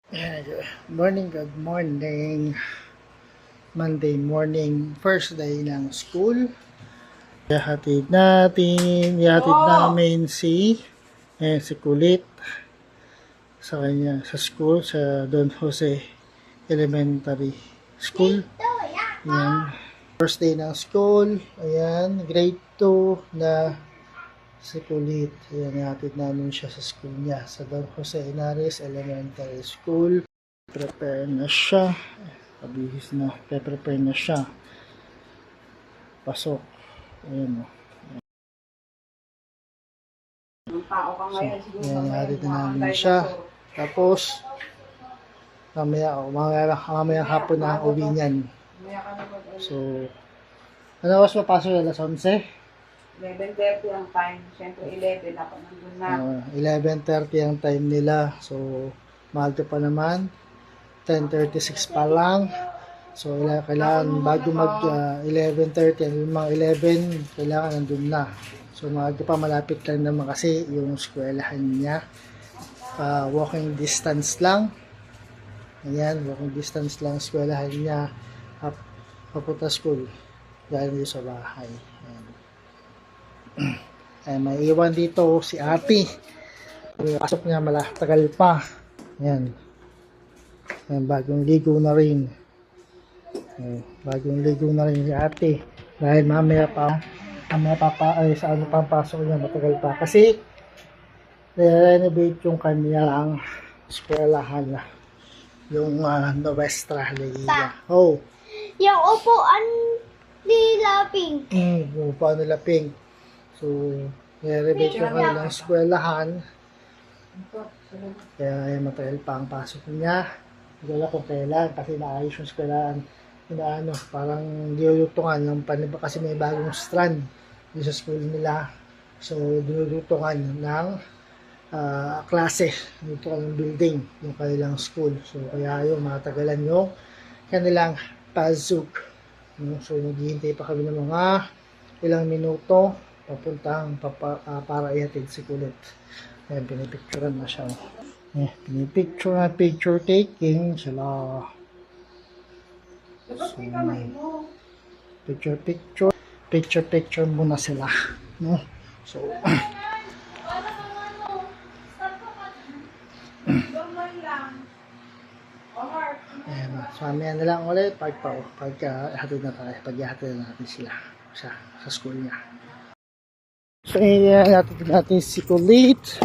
Good morning. Monday morning, first day ng school. Ihatid namin si Kulit sa kanya, sa school, sa Don Jose Elementary School. Ayan. First day ng school, ayan, grade 2 na si Kulit. Ayan, ihatid namin siya sa school niya, sa Don Jose Henares Elementary School. Prepare na siya. Pabihis na. Prepare na siya. Pasok. Ayan o. So, ayan, natin na namin siya. Tapos, mamaya hapon na uwi niyan. So, ano oras papasok? Alas 11? 11:30 ang time. Siyempre 11 ako nandun na. 11:30 ang time nila. So, mahal pa naman. 10:36 pa lang. So, kailangan bago mag 11:30, mga 11, kailangan nandun na. So, maaga pa, malapit lang naman kasi yung eskwelahan niya. Walking distance lang. Ayan, walking distance lang eskwelahan niya. Papunta school. Galing dito sa bahay. Ayan. Ay, may iwan dito si ate. Pasok niya, tagal pa. Ayan. Ayan, bagong ligo na rin. Bagong ligo na rin si ate. Dahil mamaya pa sa ano pang pasok niya, matagal pa. Kasi, renovate yung kanyang eskwelahan. Yung Nuestra Leia. Oh. Yung upuan nila pink. Yung upuan nila pink. So, renovate yung kanilang eskwelahan. Kaya matagal pa ang pasok niya. Hindi wala kung kailan kasi naayos yung eskwelahan. Parang dinudutungan ng paniba kasi may bagong strand dito sa school nila. So, dinudutungan ng klase dito ng building, yung kanilang school. So, kaya yung matagalan yung kanilang pasok. So, naghihintay pa kami ng mga ilang minuto para ihatid si Kulit. Ayan, pinipicturean na siya. Picture taking sila. So, picture muna sila, no? So, ayan, so mamaya na lang ulit pag-hatid na natin sila sa school niya. So, hatid natin si Kulit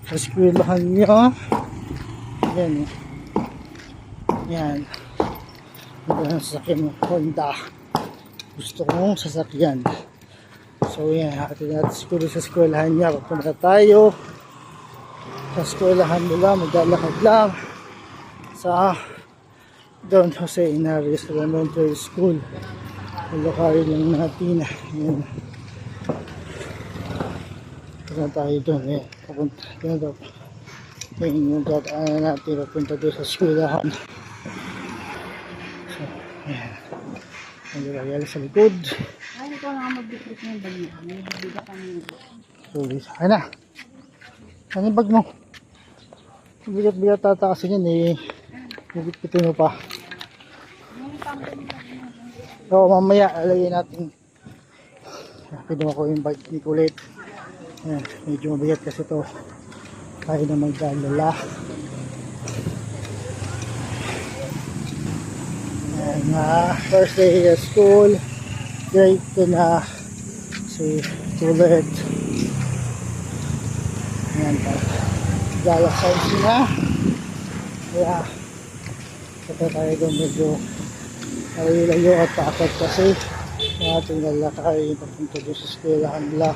sa eskwelahan niya. Ayan, ayan. Ito ang sasakyan ng Honda. Gusto kong sasakyan. So yan, hatid natin siguro sa eskwelahan niya. Papunta tayo sa eskwelahan nila. Maglalakad lang sa Don Jose Henares Elementary School. Lakarin lang natin. Yan. Papunta tayo doon. Yan. Papunta. Yan daw. Yan yung dadaanan natin. Papunta doon sa eskwelahan. Ayan. Naglalagay sa likod. Ay, ikaw lang mag-bikrit ng bag niya. May bibigyan kami nito. Sorry. Ay na. Ano yung bag mo? Bigat-bigat tata kasi yun eh. Bibit-bitin mo pa. So, mamaya alagay natin. Pinuha ko yung bag ni Kulit. Ayan. Medyo mabigat kasi to. Kaya na magdalala. First day at school, grade 2 na si Kulit. Ayan pa, galasal sila. Kaya ito tayo doon medyo layo at takot kasi yung ating lalakay papunta doon sa eskwelahan nila.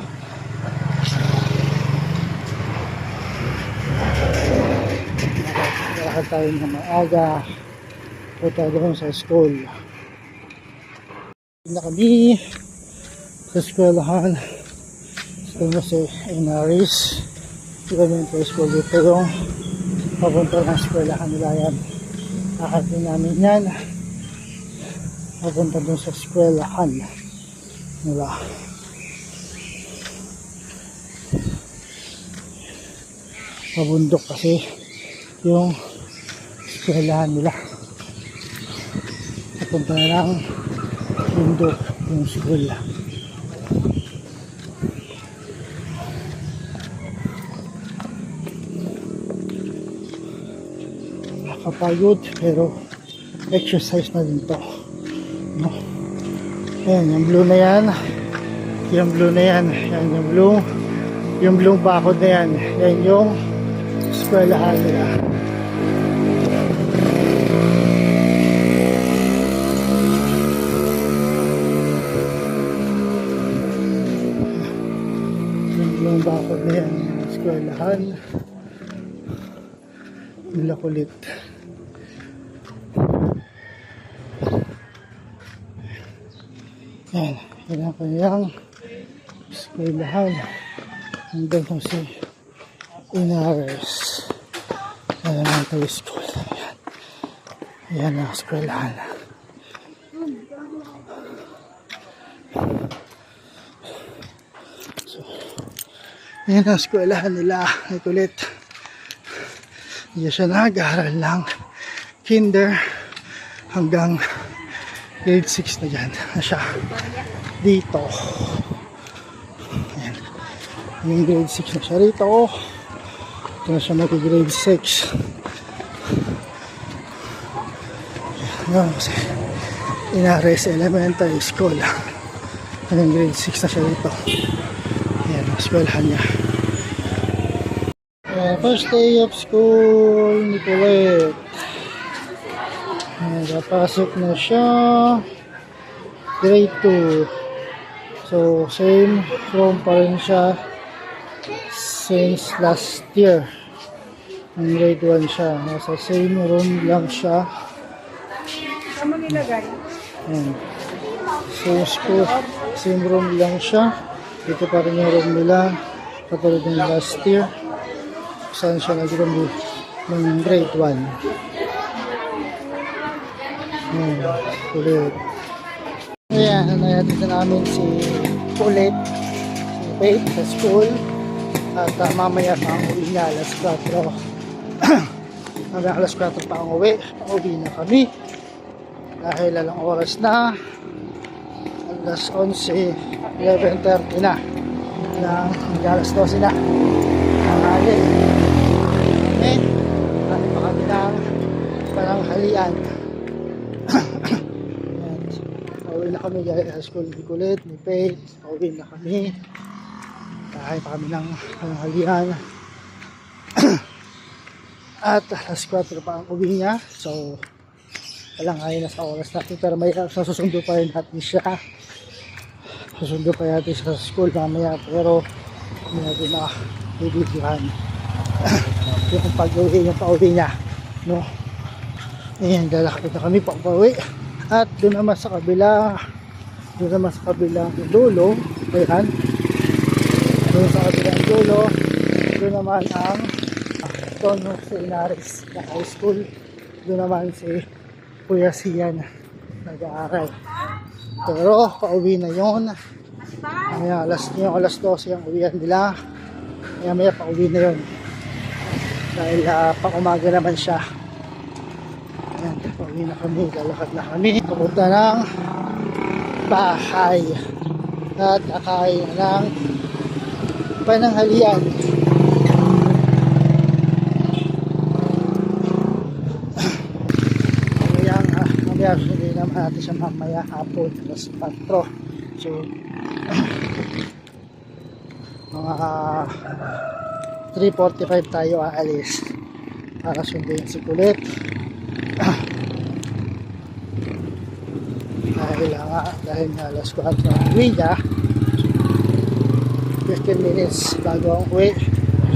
Lakad tayo ng maaga punta doon sa school. Na kami sa eskwelahan sa Jose Henares Elementary School. Dito yung papunta ng eskwelahan nila yan. Nakatin namin yan papunta doon sa eskwelahan nila. Pabundok kasi yung eskwelahan nila. Napunta na lang bundok yung school. Nakapagod pero exercise na din to, no? Ayan, yung blue na yan, yung blue na yan, yan yung blue bakod na yan, yan yung eskwelahan nila. Yung blue bakod na yan, yung eskwelahan nila kulit. Yan, yan ang kanyang eskwelahan. Hanggang kung si Inares Elementary School. Yan, yan ang eskwelahan. So, yan ang eskwelahan nila. Ay kulit. Hindi siya nag-aaral lang kinder hanggang grade 6 na dyan na siya dito. Ayan. Yung grade 6 na siya rito. Ito na siya mag-grade 6. Ayan kasi Inares Elementary School. Hanggang grade 6 na siya dito. Ayan, ang eskwelahan niya. First day of school ni Colette. Napasok na siya grade 2. So same room pa rin siya since last year. Ng grade 1 siya. Nasa same room lang siya. Saan mo nilagay? Ayan. Same school, same room lang siya. Dito pa rin yung room nila. Katulad ng last year. Saan siya nag-room ng grade 1. Kulit. Ayan, natin na namin si Kulit, si Faith sa school. At mamaya pa ang uwi niya, alas 4. Hanggang alas 4 pa ang uwi. Uwi na kami. Dahil alang oras na. Alas 11, 11:30 na. Hanggang alas 12 na. Tanghali. Amen. Dahil pa kami ng pananghalian. Pauwi na kami dahil sa school ni Kulit, ni Faith. Pauwi na kami. Dahil pa kami ng pananghalian. At alas 4 pa ang uwi niya. So, walang ayaw na sa oras natin. Pero may susundo pa rin natin siya. Susundo pa natin sa school mamaya. Pero, hindi natin na bibigyan. Yung pag-uwi, yung pauwi niya. No? Ayan, lalakad na kami pauwi. At doon naman sa kabila, dulo, ayan, doon sa kabilang dulo, doon naman ang doon si Inares na high school, doon naman si Kuya Sian nag-aaral. Pero pauwi na yun. Ayan, alas 12 ang uwian nila. Maya pauwi na yun. Dahil pang umaga naman siya. Ayan, pauwi na kami, lalakad na kami. Papunta ng bahay. At kakain ng pananghalian. Mamaya hindi naman natin siya mamaya hapon alas 4. So mga 3:45 tayo aalis para sundin si Kulit. Dahil nga alas 4 ang uwi niya, 15 minutes bago ang uwi,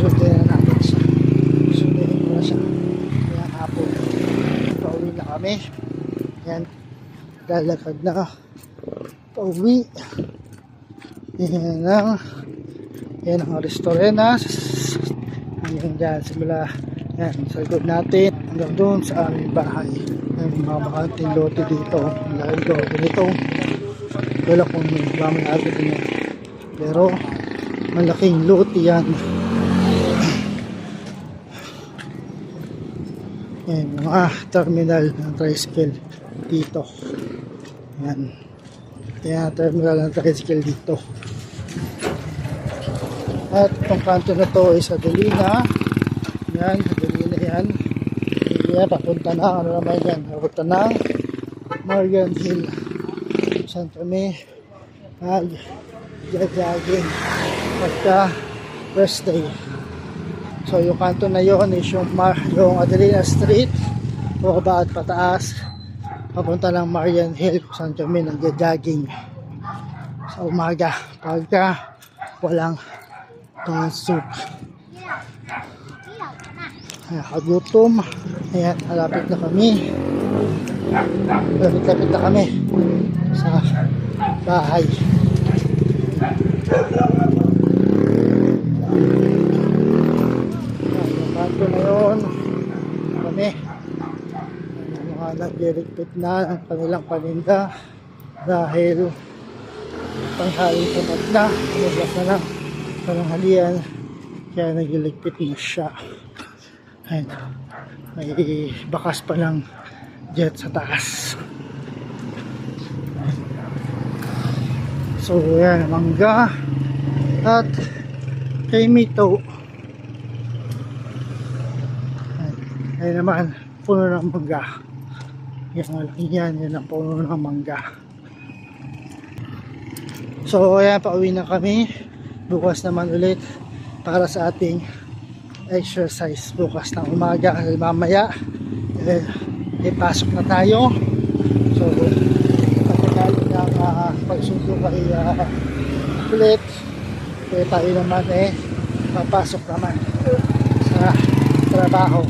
sundin na natin siya. Sundin ko na siya ngayong hapon. Pauwi na kami. Yan, lalakad na pauwi. Yan ang Restorenas. Hanggang dyan simula yan sa likod natin hanggang doon sa aming bahay. Yan, mga bakanting lote dito. Ang lote dito, wala kung may agad niya, pero malaking lote yan. Ayan, mga terminal ng tricycle dito. Ayan. Ayan, terminal ng tricycle dito. At itong kanto na to is Adelina. Yan, Adelina yan. Ayan, papunta na, ano naman yan, papunta na Marian Hill. Saan kami mag-jogging pagka birthday. So yung kanto na yon is yung Adelina Street, pababa at pataas, papunta ng Marian Hill kung saan kami nag-jogging sa umaga pagka walang pasok. Ayan, kagutom. Ayan, malapit na kami. Lapit na kami sa bahay. Ayan, yung kanto na yun kami. Yung mga nagdiligpit na ang kanilang paninda dahil panghaling tapat na, umabas na lang pananghalian, kaya nagliligpit na siya. Ayan, may bakas pa ng jet sa taas. So yan, mangga at kay Mito. Ayan naman, puno ng mangga. Yan, malaki yan, yan ang puno ng mangga. So ayan, pauwi na kami. Bukas naman ulit para sa ating exercise bukas ng umaga. Mamaya pasok na tayo. So pagkakalit ng pagsundo kay ulit, tayo naman papasok naman sa trabaho.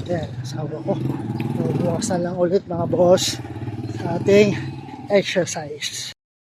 Ayan, asawa ko. So bukas na lang ulit mga boss sa ating exercise.